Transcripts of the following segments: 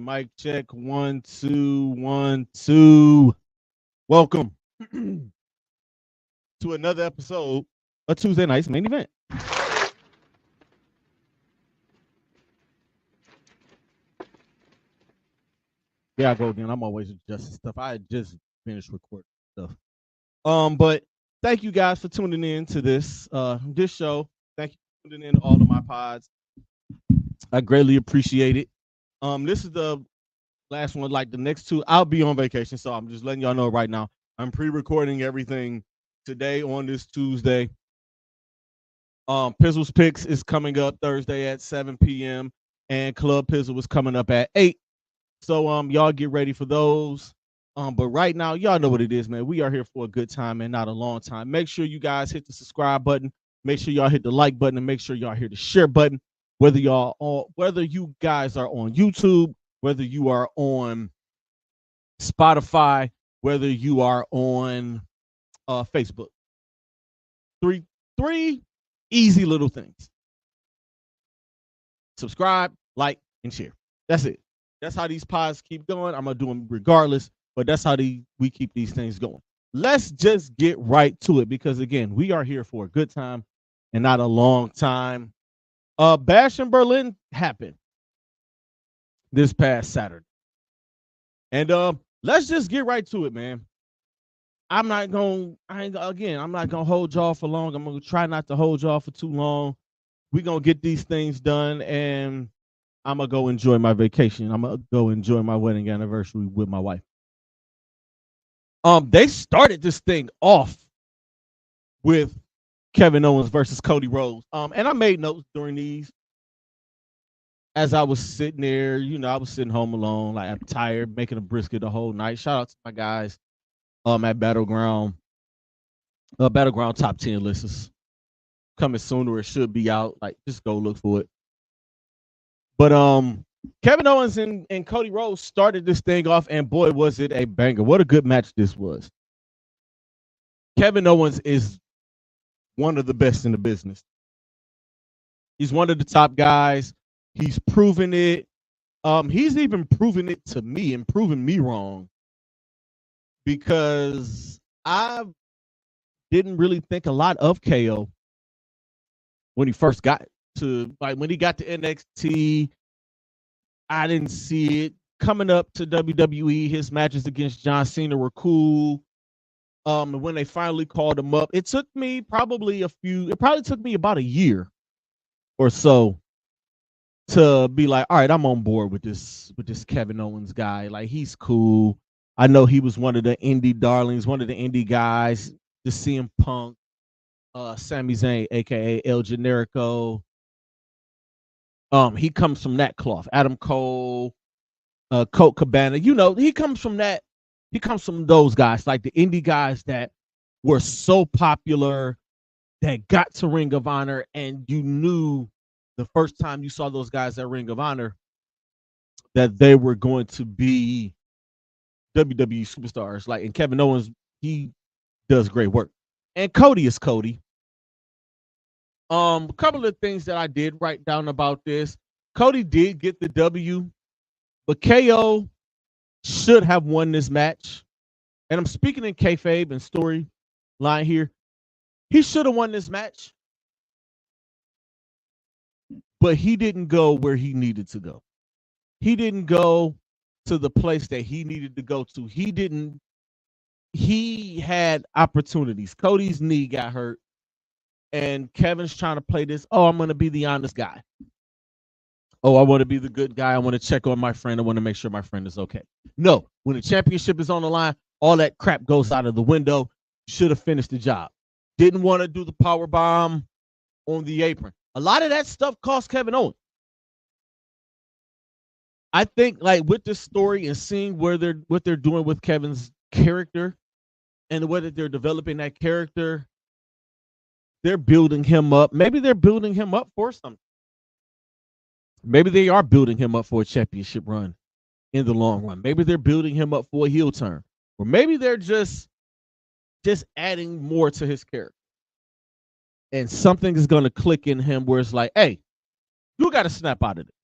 Mic check. 1 2 1 2. Welcome to another episode of Tuesday Night's Main Event. Yeah, I go again. I'm always adjusting stuff. I just finished recording stuff. But thank you guys for tuning in to this show. Thank you for tuning in to all of my pods. I greatly appreciate it. This is the last one. Like the next two, I'll be on vacation, so I'm just letting y'all know right now. I'm pre-recording everything today on this Tuesday. Pizzle's Picks is coming up Thursday at 7 p.m. and Club Pizzle is coming up at 8. So y'all get ready for those. But right now, y'all know what it is, man. We are here for a good time and not a long time. Make sure you guys hit the subscribe button. Make sure y'all hit the like button, and make sure y'all hit the share button. Whether you guys are on YouTube, whether you are on Spotify, whether you are on Facebook. Three easy little things. Subscribe, like, and share. That's it. That's how these pods keep going. I'm going to do them regardless, but that's how we keep these things going. Let's just get right to it because, again, we are here for a good time and not a long time. Bash in Berlin happened this past Saturday. And let's just get right to it, man. I'm not gonna hold y'all for long. I'm gonna try not to hold y'all for too long. We're gonna get these things done, and I'm gonna go enjoy my vacation. I'm gonna go enjoy my wedding anniversary with my wife. They started this thing off with Kevin Owens versus Cody Rhodes. And I made notes during these as I was sitting there. I was sitting home alone, like I'm tired, making a brisket the whole night. Shout out to my guys at Battleground. Battleground top 10 lists coming sooner. It should be out. Like, just go look for it. But Kevin Owens and Cody Rhodes started this thing off, and boy, was it a banger. What a good match this was. Kevin Owens is one of the best in the business. He's one of the top guys. He's proven it. He's even proven it to me and proven me wrong, because I didn't really think a lot of KO when he first got to, like, when he got to NXT. I didn't see it. Coming up to WWE, his matches against John Cena were cool. When they finally called him up, it took me probably about a year or so to be like, all right, I'm on board with this Kevin Owens guy. Like, he's cool. I know he was one of the indie darlings, one of the indie guys. Just CM Punk, Sami Zayn, aka El Generico. He comes from that cloth. Adam Cole, Colt Cabana. He comes from that. He comes from those guys, like the indie guys that were so popular, that got to Ring of Honor, and you knew the first time you saw those guys at Ring of Honor that they were going to be WWE superstars. Like, and Kevin Owens, he does great work. And Cody is Cody. A couple of things that I did write down about this. Cody did get the W, but KO should have won this match. And I'm speaking in kayfabe and storyline here. He should have won this match, but he didn't go where he needed to go. He didn't go to the place that he needed to go to. He had opportunities. Cody's knee got hurt, and Kevin's trying to play this, oh, I'm going to be the honest guy. Oh, I want to be the good guy. I want to check on my friend. I want to make sure my friend is okay. No, when the championship is on the line, all that crap goes out of the window. Should have finished the job. Didn't want to do the power bomb on the apron. A lot of that stuff cost Kevin Owens. I think, like, with this story and seeing what they're doing with Kevin's character and the way that they're developing that character, they're building him up. Maybe they're building him up for something. Maybe they are building him up for a championship run in the long run. Maybe they're building him up for a heel turn. Or maybe they're just adding more to his character. And something is going to click in him where it's like, hey, you got to snap out of it.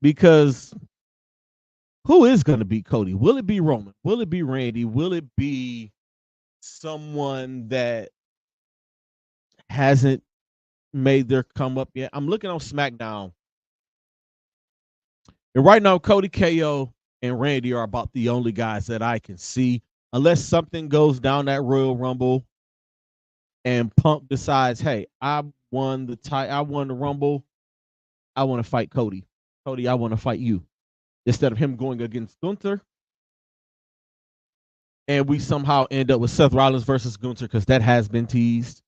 because who is going to beat Cody? Will it be Roman? Will it be Randy? Will it be someone that hasn't made their come up yet? I'm looking on SmackDown, and right now Cody, KO, and Randy are about the only guys that I can see, unless something goes down that Royal Rumble and Punk decides, hey, I won the Rumble. I want to fight Cody. Cody, I want to fight you. Instead of him going against Gunther. And we somehow end up with Seth Rollins versus Gunther because that has been teased.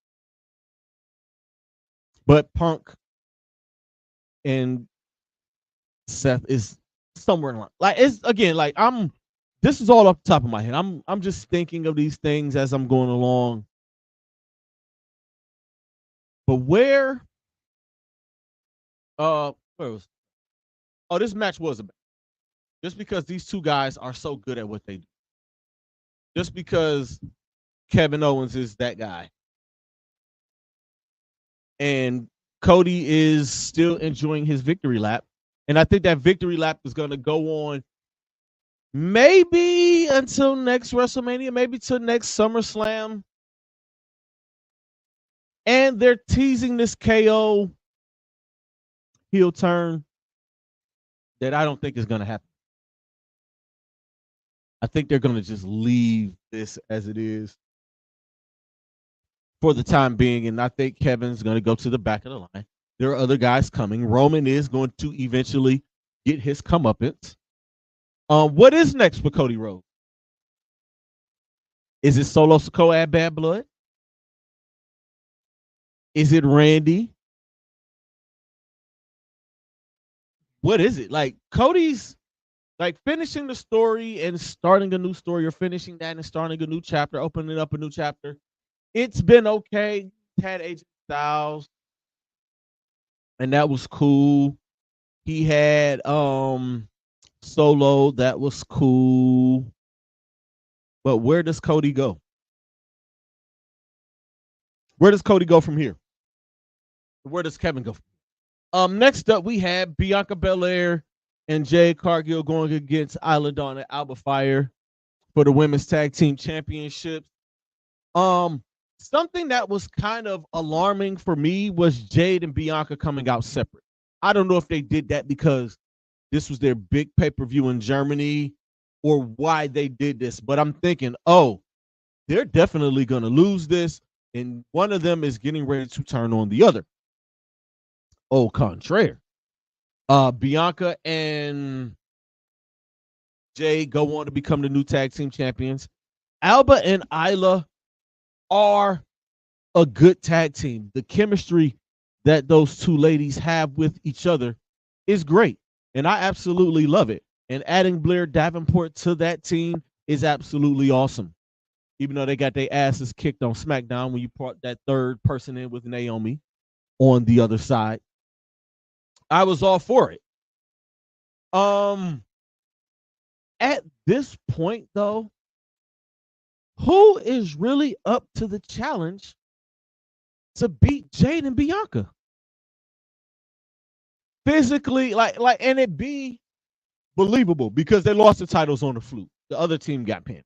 But Punk and Seth is somewhere in line. Like, it's again, like this is all off the top of my head. I'm just thinking of these things as I'm going along. But where was this match was about. Just because these two guys are so good at what they do. Just because Kevin Owens is that guy. And Cody is still enjoying his victory lap. And I think that victory lap is going to go on maybe until next WrestleMania, maybe till next SummerSlam. And they're teasing this KO heel turn that I don't think is going to happen. I think they're going to just leave this as it is for the time being. And I think Kevin's going to go to the back of the line. There are other guys coming. Roman is going to eventually get his comeuppance. What is next for Cody Rhodes? Is it Solo Sikoa at Bad Blood? Is it Randy? What is it? Like, Cody's like finishing the story and starting a new story, or finishing that and starting a new chapter, opening up a new chapter. It's been okay. Had AJ Styles, and that was cool. He had Solo, that was cool. But where does Cody go? Where does Cody go from here? Where does Kevin go? Next up, we have Bianca Belair and Jade Cargill going against Isla Dawn and Alba Fire for the Women's Tag Team Championships. Something that was kind of alarming for me was Jade and Bianca coming out separate. I don't know if they did that because this was their big pay-per-view in Germany or why they did this, but I'm thinking, oh, they're definitely going to lose this, and one of them is getting ready to turn on the other. Au contraire. Bianca and Jay go on to become the new tag team champions. Alba and Isla are a good tag team. The chemistry that those two ladies have with each other is great, and I absolutely love it. And adding Blair Davenport to that team is absolutely awesome. Even though they got their asses kicked on SmackDown when you brought that third person in with Naomi on the other side. I was all for it. At this point, though, who is really up to the challenge to beat Jade and Bianca? Physically, and it be believable because they lost the titles on the fluke. The other team got pinned.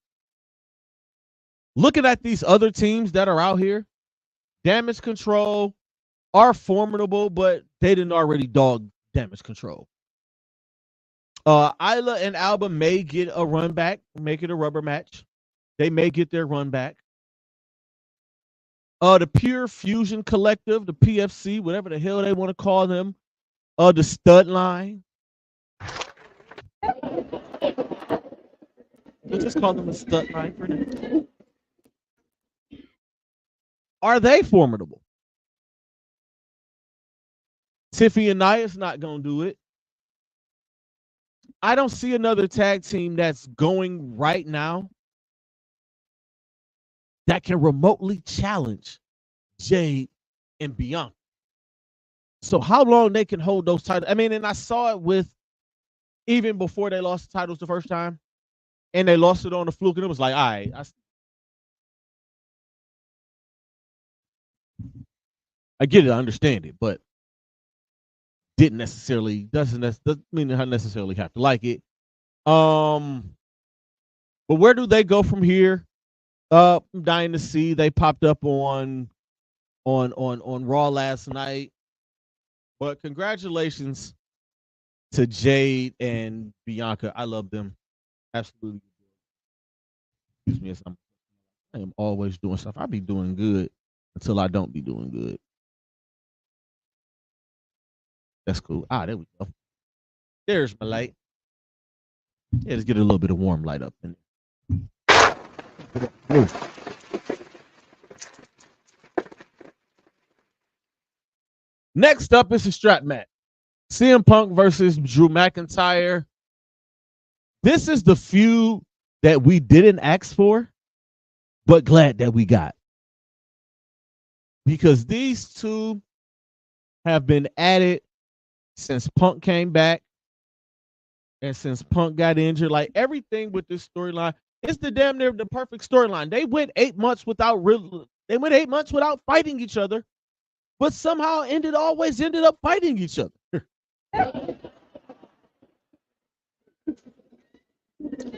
Looking at these other teams that are out here, Damage Control are formidable, but they didn't already dog Damage Control. Isla and Alba may get a run back, make it a rubber match. They may get their run back. The Pure Fusion Collective, the PFC, whatever the hell they want to call them, the Stud Line. Let's just call them the Stud Line for now. Are they formidable? Tiffy and Nia's not going to do it. I don't see another tag team that's going right now that can remotely challenge Jade and Bianca. So how long they can hold those titles? I mean, and I saw it with even before they lost the titles the first time, and they lost it on the fluke, and it was like, all right, I get it, I understand it, but doesn't mean I necessarily have to like it. But where do they go from here? I'm dying to see. They popped up on Raw last night. But congratulations to Jade and Bianca. I love them. Absolutely. Excuse me, as I am always doing stuff. I be doing good until I don't be doing good. That's cool. There we go. There's my light. Yeah, let's get a little bit of warm light up in there. Next up is a strap match. CM Punk versus Drew McIntyre. This is the feud that we didn't ask for, but glad that we got. Because these two have been at it since Punk came back and since Punk got injured. Like everything with this storyline, it's the damn near the perfect storyline. They went 8 months without fighting each other, but somehow always ended up fighting each other.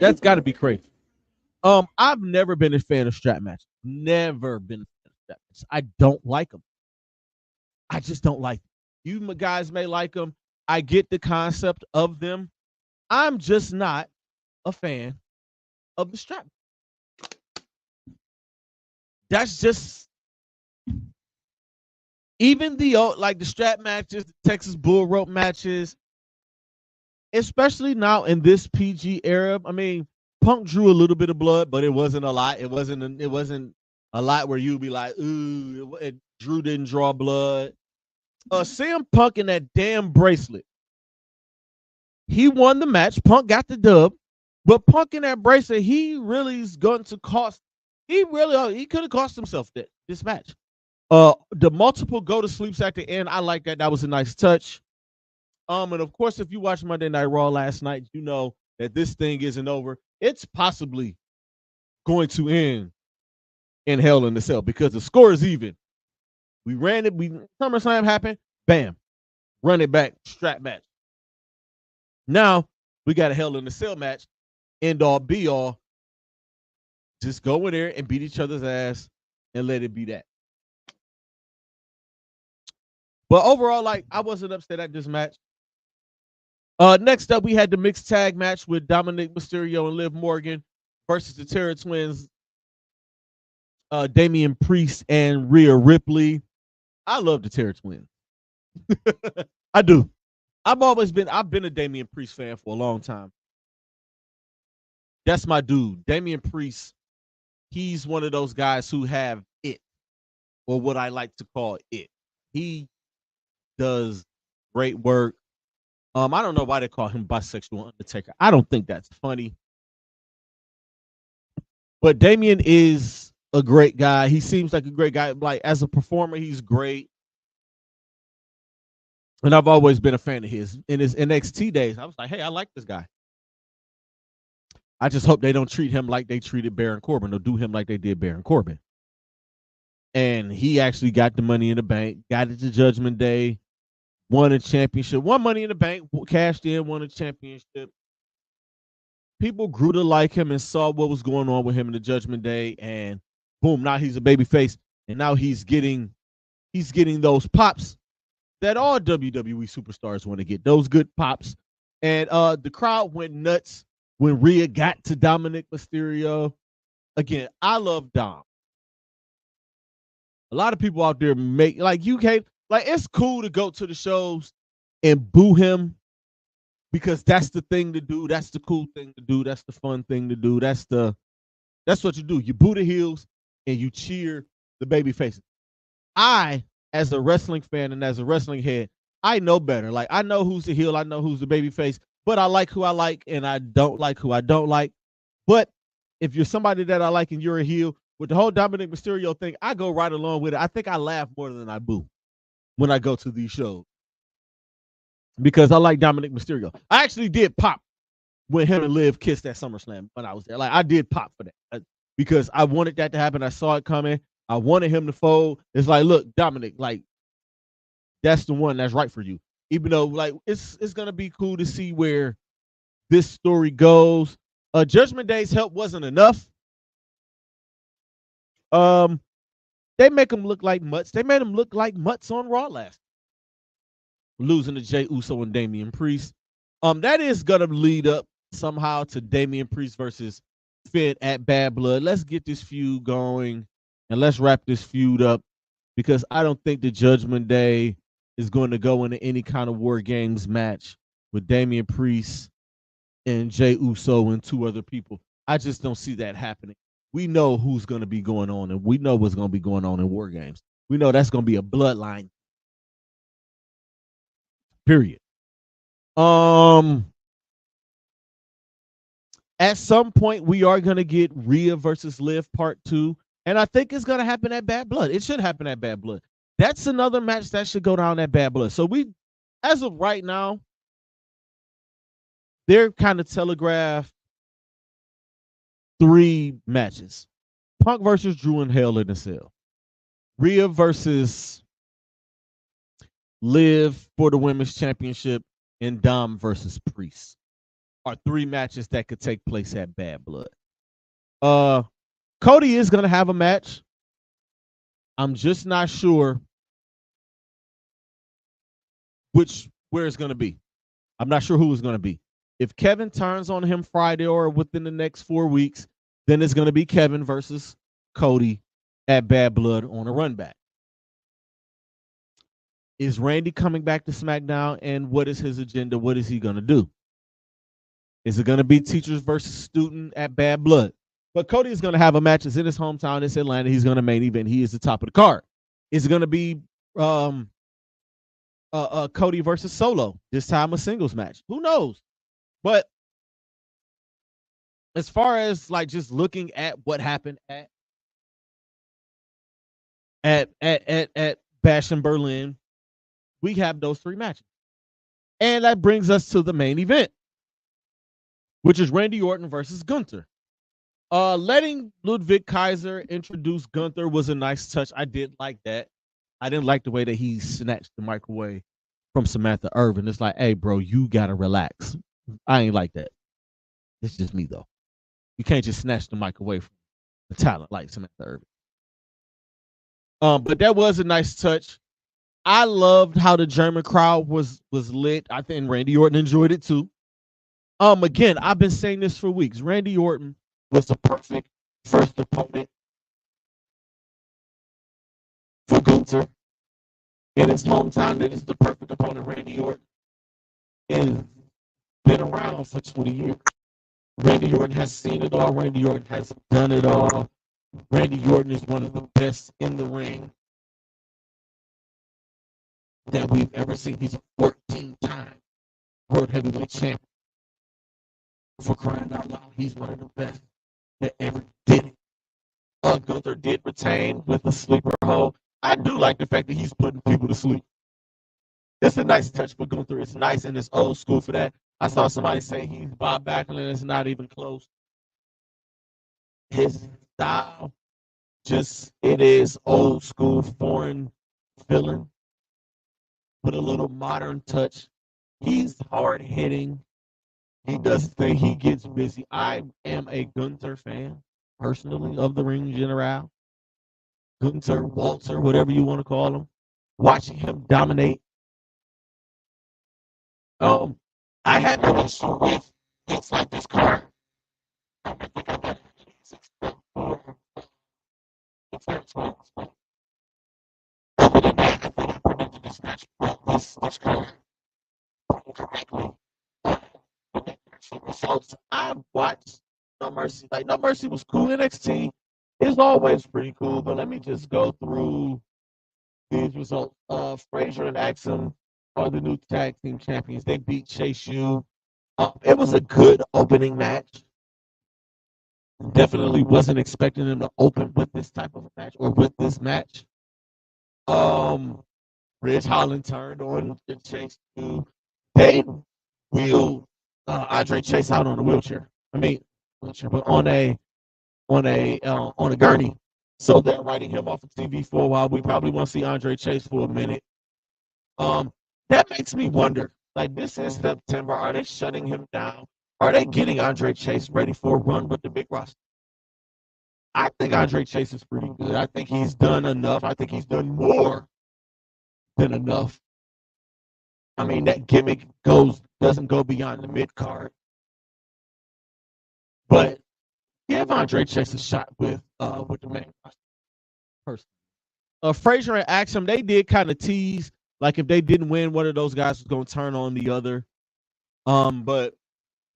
That's got to be crazy. I've never been a fan of strap matches. Never been a fan of strap matches. I don't like them. I just don't like them. You guys may like them. I get the concept of them. I'm just not a fan of the strap. That's just even the strap matches, the Texas Bull Rope matches, especially now in this PG era. I mean, Punk drew a little bit of blood, but it wasn't a lot. It wasn't a lot where you'd be like, ooh, Drew didn't draw blood. CM Punk in that damn bracelet. He won the match. Punk got the dub, but Punk in that bracelet, he really is going to cost. He could have cost himself this match. The multiple go to sleeps at the end, I like that. That was a nice touch. And of course, if you watched Monday Night Raw last night, you know that this thing isn't over. It's possibly going to end in Hell in a Cell because the score is even. We ran it. SummerSlam happened. Bam. Run it back. Strap match. Now we got a Hell in a Cell match. End all be all. Just go in there and beat each other's ass and let it be that. But overall, I wasn't upset at this match. Next up, we had the mixed tag match with Dominic Mysterio and Liv Morgan versus the Terror Twins, Damian Priest and Rhea Ripley. I love the Terror Twins. I do. I've been a Damian Priest fan for a long time. That's my dude. Damian Priest, he's one of those guys who have it, or what I like to call it. He does great work. I don't know why they call him Bisexual Undertaker. I don't think that's funny. But Damian is a great guy. He seems like a great guy. Like as a performer, he's great. And I've always been a fan of his. In his NXT days, I was like, hey, I like this guy. I just hope they don't treat him like they treated Baron Corbin or do him like they did Baron Corbin. And he actually got the Money in the Bank, got it to Judgment Day, won a championship, won Money in the Bank, cashed in, won a championship. People grew to like him and saw what was going on with him in the Judgment Day, and boom, now he's a babyface, and now he's getting those pops that all WWE superstars want to get, those good pops. And the crowd went nuts when Rhea got to Dominic Mysterio. Again, I love Dom. A lot of people out there it's cool to go to the shows and boo him because that's the thing to do. That's the cool thing to do. That's the fun thing to do. That's what you do. You boo the heels and you cheer the baby faces. I, as a wrestling fan and as a wrestling head, I know better. Like I know who's the heel, I know who's the baby face, but I like who I like and I don't like who I don't like. But if you're somebody that I like and you're a heel, with the whole Dominic Mysterio thing, I go right along with it. I think I laugh more than I boo when I go to these shows because I like Dominic Mysterio. I actually did pop when him and Liv kissed at SummerSlam when I was there. Like I did pop for that because I wanted that to happen. I saw it coming. I wanted him to fold. It's like, look, Dominic, like that's the one that's right for you. Even though like it's gonna be cool to see where this story goes. Judgment Day's help wasn't enough. They make them look like mutts. They made them look like mutts on Raw last, losing to Jey Uso and Damian Priest. That is gonna lead up somehow to Damian Priest versus Finn at Bad Blood. Let's get this feud going and let's wrap this feud up because I don't think the Judgment Day is going to go into any kind of War Games match with Damian Priest and Jey Uso and two other people. I just don't see that happening. We know who's going to be going on, and we know what's going to be going on in War Games. We know that's going to be a bloodline. Period. At some point, we are going to get Rhea versus Liv Part 2, and I think it's going to happen at Bad Blood. It should happen at Bad Blood. That's another match that should go down at Bad Blood. So we, as of right now, they're kind of telegraphed 3 matches. Punk versus Drew in Hell in a Cell. Rhea versus Liv for the Women's Championship, and Dom versus Priest are 3 matches that could take place at Bad Blood. Cody is going to have a match. I'm just not sure where it's going to be. I'm not sure who it's going to be. If Kevin turns on him Friday or within the next 4 weeks, then it's going to be Kevin versus Cody at Bad Blood on a run back. Is Randy coming back to SmackDown, and what is his agenda? What is he going to do? Is it going to be teachers versus student at Bad Blood? But Cody is going to have a match. It's in his hometown. It's Atlanta. He's going to main event. He is the top of the card. Is it going to be Cody versus Solo? This time a singles match. Who knows? But as far as like just looking at what happened at Bash in Berlin, we have those 3 matches. And that brings us to the main event, which is Randy Orton versus Gunther. Letting Ludwig Kaiser introduce Gunther was a nice touch. I did like that. I didn't like the way that he snatched the mic away from Samantha Irvin. It's like, hey, bro, you got to relax. I ain't like that. It's just me, though. You can't just snatch the mic away from a talent like Samantha Irvin. But that was a nice touch. I loved how the German crowd was lit. I think Randy Orton enjoyed it too. Again, I've been saying this for weeks. Randy Orton was the perfect first opponent for Gunther in his hometown. That is the perfect opponent. Randy Orton has been around for 20 years. Randy Orton has seen it all. Randy Orton has done it all. Randy Orton is one of the best in the ring that we've ever seen. He's a 14-time World Heavyweight Champion. For crying out loud, he's one of the best that ever did it. Gunther did retain with a sleeper hold. I do like the fact that he's putting people to sleep. It's a nice touch for Gunther. It's nice and it's old school for that. I saw somebody say he's Bob Backlund. It's not even close. His style, it is old school foreign villain with a little modern touch. He's hard hitting. He does think he gets busy. I am a Gunther fan, personally, of the Ring General. Gunther, Walter, whatever you want to call him. Watching him dominate. I had no issue with things like this card. I watched No Mercy. Like No Mercy was cool. NXT is always pretty cool, but let me just go through these results. Frazier and Axum are the new tag team champions. They beat Chase U. It was a good opening match. Definitely wasn't expecting them to open with this type of a match or with this match. Ridge Holland turned on the Chase U. They wheeled Andre Chase out on a wheelchair. But on a gurney. So they're writing him off of TV for a while. We probably won't see Andre Chase for a minute. that makes me wonder. Like, this is September. Are they shutting him down? Are they getting Andre Chase ready for a run with the big roster? I think Andre Chase is pretty good. I think he's done enough. I think he's done more than enough. I mean, that gimmick doesn't go beyond the mid card. But give Andre Chase a shot with the main roster person. Frazier and Axum, they did kind of tease like if they didn't win, one of those guys was going to turn on the other. But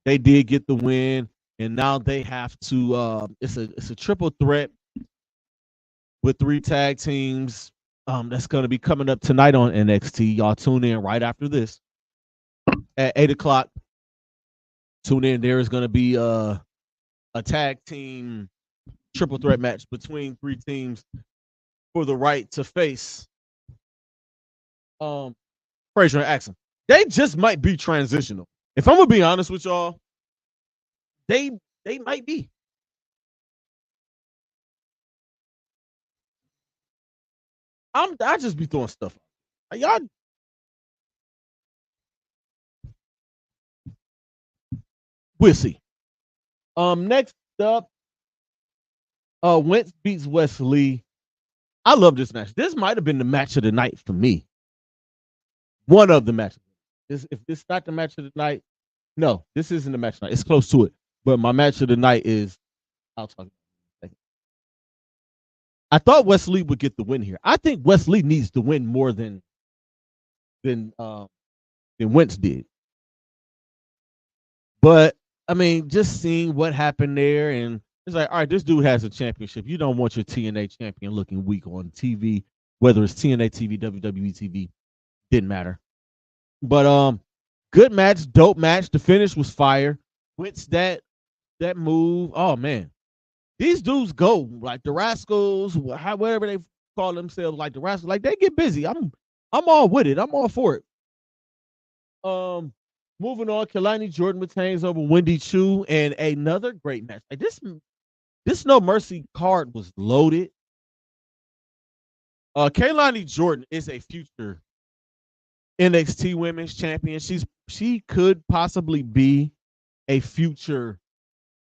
they did get the win, and now they have to. It's a triple threat with 3 tag teams. That's going to be coming up tonight on NXT. Y'all tune in right after this at 8:00. Tune in. There is going to be a tag team triple threat match between 3 teams for the right to face Frazier and Axum. They just might be transitional. If I'm gonna be honest with y'all, they might be. I just be throwing stuff. Y'all. We'll see. Next up, Wentz beats Wes Lee. I love this match. This might have been the match of the night for me. One of the matches. If this is not the match of the night, no, this isn't the match of the night. It's close to it. But my match of the night is, I'll talk about it in a second. I thought Wes Lee would get the win here. I think Wes Lee needs to win more than Wentz did. But I mean, just seeing what happened there, and it's like, all right, this dude has a championship. You don't want your TNA champion looking weak on TV, whether it's TNA TV, WWE TV, didn't matter. But good match, dope match. The finish was fire. Wentz that move. Oh man, these dudes go like the Rascals, whatever they call themselves, like the Rascals. Like they get busy. I'm all with it. I'm all for it. Moving on, Kelani Jordan retains over Wendy Choo, and another great match. Like this No Mercy card was loaded. Kelani Jordan is a future NXT Women's Champion. She could possibly be a future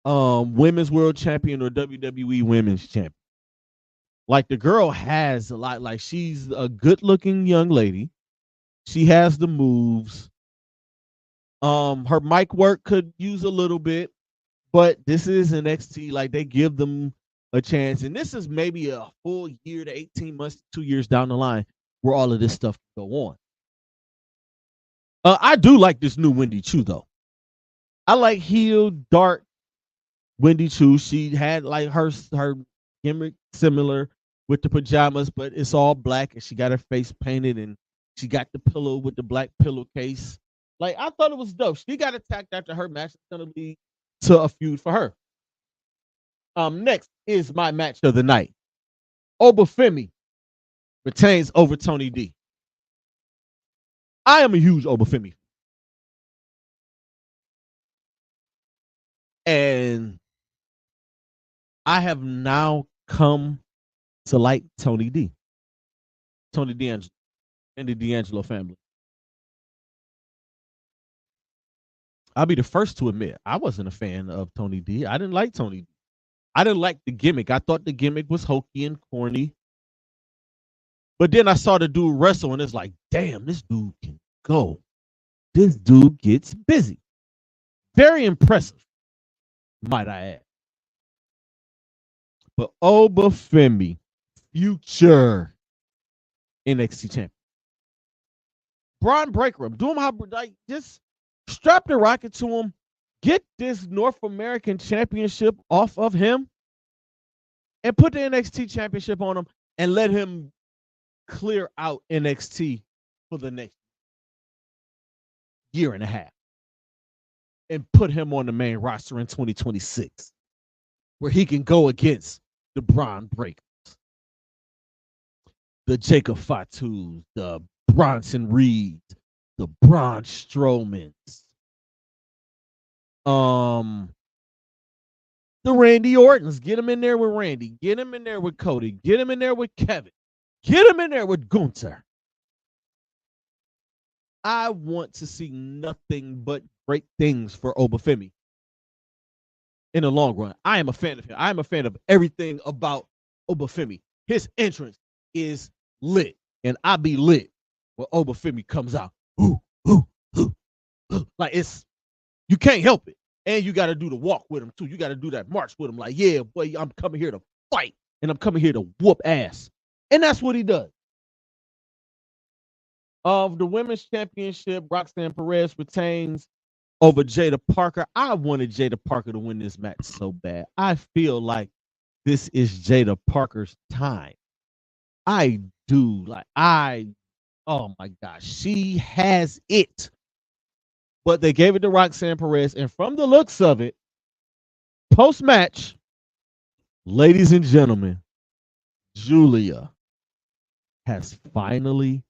Women's World Champion or WWE Women's Champion. Like the girl has a lot. Like she's a good-looking young lady. She has the moves. Her mic work could use a little bit, but this is NXT. Like they give them a chance, and this is maybe a full year to 18 months, 2 years down the line where all of this stuff can go on. I do like this new Wendy Choo though. I like heel dark Wendy Choo. She had like her gimmick similar with the pajamas, but it's all black, and she got her face painted, and she got the pillow with the black pillowcase. Like I thought it was dope. She got attacked after her match. It's gonna lead to a feud for her. Next is my match of the night. Obafemi retains over Tony D. I am a huge Obafemi, and I have now come to like Tony D. Tony D'Angelo and the D'Angelo family. I'll be the first to admit I wasn't a fan of Tony D. I didn't like Tony D. I didn't like the gimmick. I thought the gimmick was hokey and corny. But then I saw the dude wrestle, and it's like, damn, this dude can go. This dude gets busy. Very impressive, might I add. But Obafemi, future NXT champion. Braun Breaker, do him how like just strap the rocket to him. Get this North American championship off of him and put the NXT championship on him and let him clear out NXT for the next year and a half and put him on the main roster in 2026 where he can go against the Braun Breakers, the Jacob Fatus, the Bronson Reed, the Braun Strowmans, the Randy Ortons. Get him in there with Randy. Get him in there with Cody. Get him in there with Kevin. Get him in there with Gunther. I want to see nothing but great things for Obafemi in the long run. I am a fan of him. I am a fan of everything about Obafemi. His entrance is lit, and I be lit when Obafemi comes out. Ooh, ooh, ooh, ooh. Like it's you can't help it. And you got to do the walk with him too. You got to do that march with him. Like, yeah, boy, I'm coming here to fight, and I'm coming here to whoop ass. And that's what he does. Of the women's championship, Roxanne Perez retains over Jada Parker. I wanted Jada Parker to win this match so bad. I feel like this is Jada Parker's time. I do. Oh my gosh, she has it. But they gave it to Roxanne Perez. And from the looks of it, post match, ladies and gentlemen, Julia has finally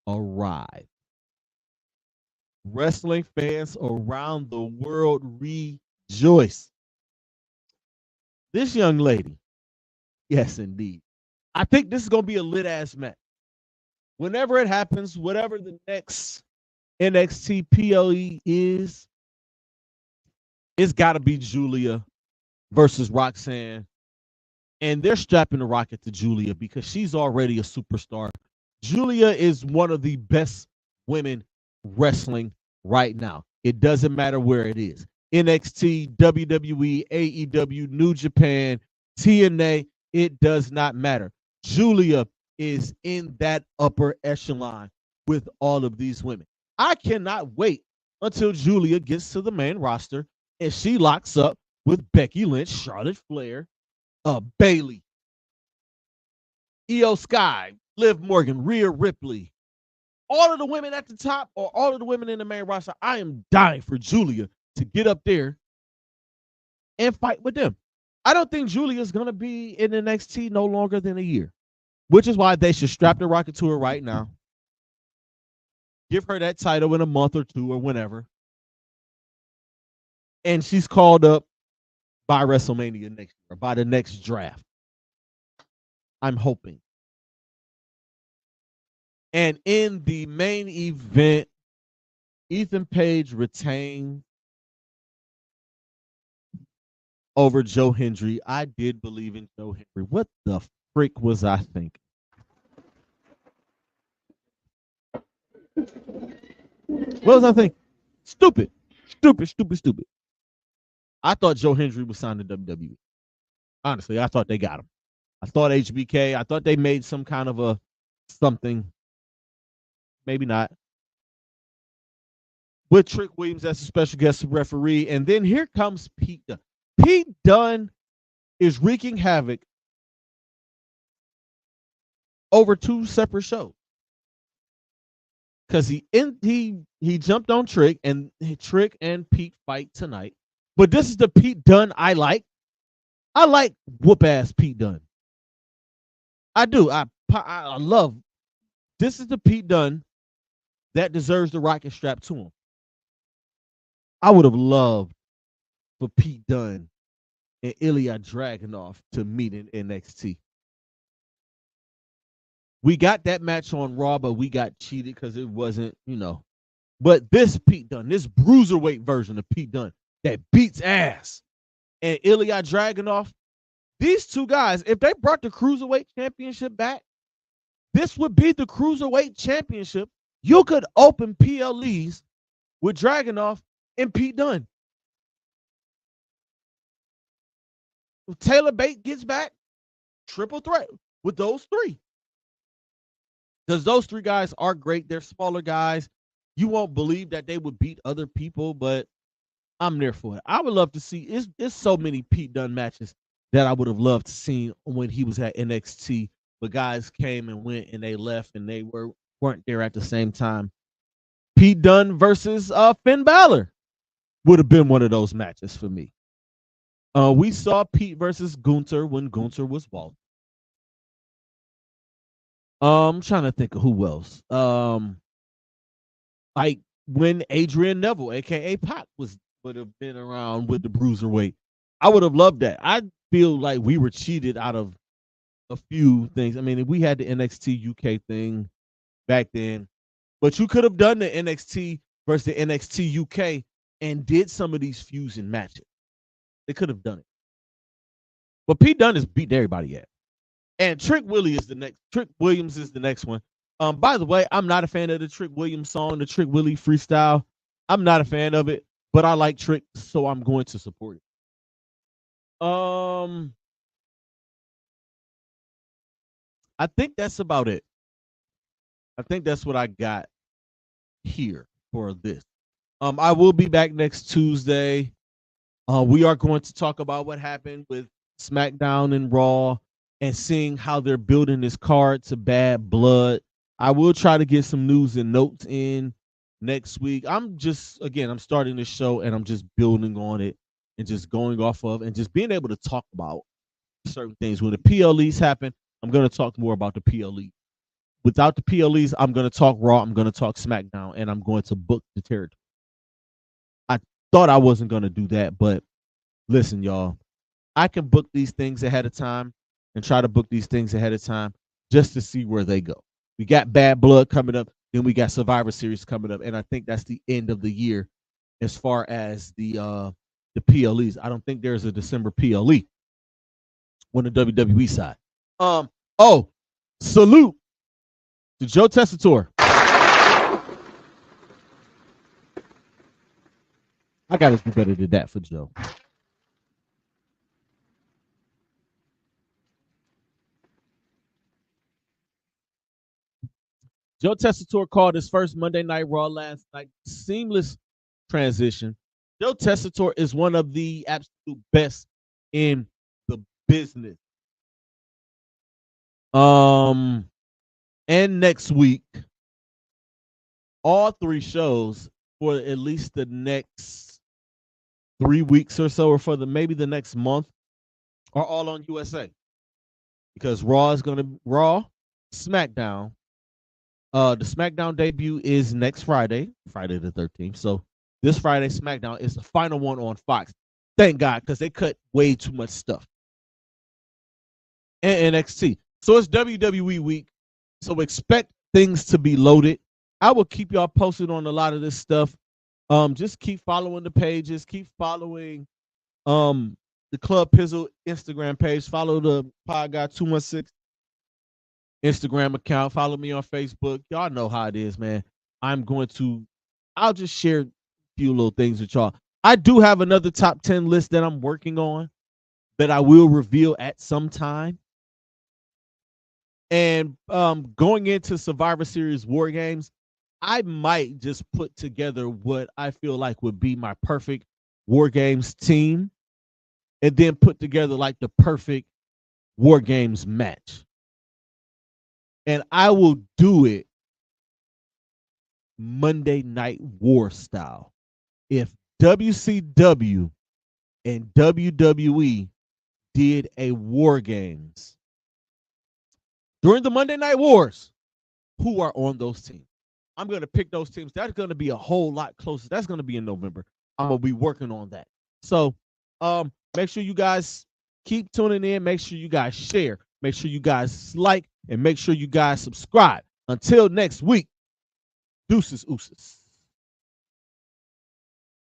arrived. Wrestling fans around the world rejoice. This young lady, yes, indeed. I think this is going to be a lit ass match. Whenever it happens, whatever the next NXT PLE is, it's got to be Julia versus Roxanne. And they're strapping the rocket to Julia because she's already a superstar. Julia is one of the best women wrestling right now. It doesn't matter where it is. NXT, WWE, AEW, New Japan, TNA, it does not matter. Julia is in that upper echelon with all of these women. I cannot wait until Julia gets to the main roster and she locks up with Becky Lynch, Charlotte Flair, Bayley, Io Sky, Liv Morgan, Rhea Ripley, all of the women at the top or all of the women in the main roster. I am dying for Julia to get up there and fight with them. I don't think Julia is going to be in NXT no longer than a year, which is why they should strap the rocket to her right now. Give her that title in a month or two or whenever. And she's called up by WrestleMania next year, by the next draft. I'm hoping. And in the main event, Ethan Page retained over Joe Hendry. I did believe in Joe Hendry. What the frick was I thinking? What was I thinking? Stupid. I thought Joe Hendry was signed to WWE. Honestly, I thought they got him. I thought HBK. I thought they made some kind of a something. Maybe not. With Trick Williams as a special guest referee. And then here comes Pete Dunne. Pete Dunne is wreaking havoc over two separate shows. Because he jumped on Trick and Pete fight tonight. But this is the Pete Dunne I like. I like whoop ass Pete Dunne. I do. I love. This is the Pete Dunne that deserves the rocket strap to him. I would have loved for Pete Dunne and Ilya Dragunov to meet in NXT. We got that match on Raw, but we got cheated because it wasn't, But this Pete Dunne, this bruiserweight version of Pete Dunne that beats ass, and Ilya Dragunov, these two guys, if they brought the Cruiserweight Championship back, this would be the Cruiserweight Championship. You could open PLEs with Dragunov and Pete Dunne. If Taylor Bate gets back, triple threat with those three. Because those three guys are great. They're smaller guys. You won't believe that they would beat other people, but I'm there for it. I would love to see. It's so many Pete Dunne matches that I would have loved to see when he was at NXT. But guys came and went and they left and they weren't there at the same time. Pete Dunne versus Finn Balor would have been one of those matches for me. We saw Pete versus Gunther when Gunther was Walter. I'm trying to think of who else. Like when Adrian Neville, aka Pac, would have been around with the bruiserweight. I would have loved that. I feel like we were cheated out of a few things. I mean, we had the NXT UK thing back then. But you could have done the NXT versus the NXT UK and did some of these fusion matches. They could have done it. But Pete Dunne has beat everybody yet. And Trick Williams is the next one. By the way, I'm not a fan of the Trick Williams song, the Trick Willie freestyle. I'm not a fan of it, but I like Trick, so I'm going to support it. I think that's about it. I think that's what I got here for this. I will be back next Tuesday. We are going to talk about what happened with SmackDown and Raw and seeing how they're building this card to Bad Blood. I will try to get some news and notes in next week. I'm starting this show and I'm just building on it and just going off of and just being able to talk about certain things. When the PLEs happen, I'm going to talk more about the PLE. Without the PLEs, I'm going to talk Raw, I'm going to talk SmackDown, and I'm going to book the territory. I thought I wasn't going to do that, but listen, y'all, I can book these things ahead of time and try to book these things ahead of time just to see where they go. We got Bad Blood coming up, then we got Survivor Series coming up, and I think that's the end of the year as far as the PLEs. I don't think there's a December PLE on the WWE side. Salute to Joe Tessitore. I gotta do better than that for Joe. Joe Tessitore called his first Monday Night Raw last night. Seamless transition. Joe Tessitore is one of the absolute best in the business. And next week, all three shows for at least the next 3 weeks or so, or maybe the next month, are all on USA. Because Raw, SmackDown. The SmackDown debut is next Friday the 13th. So this Friday, SmackDown is the final one on Fox. Thank God, because they cut way too much stuff. And NXT. So it's WWE week. So expect things to be loaded. I will keep y'all posted on a lot of this stuff. Just keep following the pages. Keep following the Club Pizzle Instagram page. Follow the Pod Guy 216 Instagram account. Follow me on Facebook. Y'all know how it is, man. I'll just share a few little things with y'all. I do have another top 10 list that I'm working on that I will reveal at some time. And going into Survivor Series War Games, I might just put together what I feel like would be my perfect War Games team and then put together like the perfect War Games match. And I will do it Monday Night War style. If WCW and WWE did a War Games during the Monday Night Wars, who are on those teams? I'm going to pick those teams. That's going to be a whole lot closer. That's going to be in November. I'm going to be working on that. So make sure you guys keep tuning in. Make sure you guys share. Make sure you guys like, and make sure you guys subscribe. Until next week, deuces, ooses.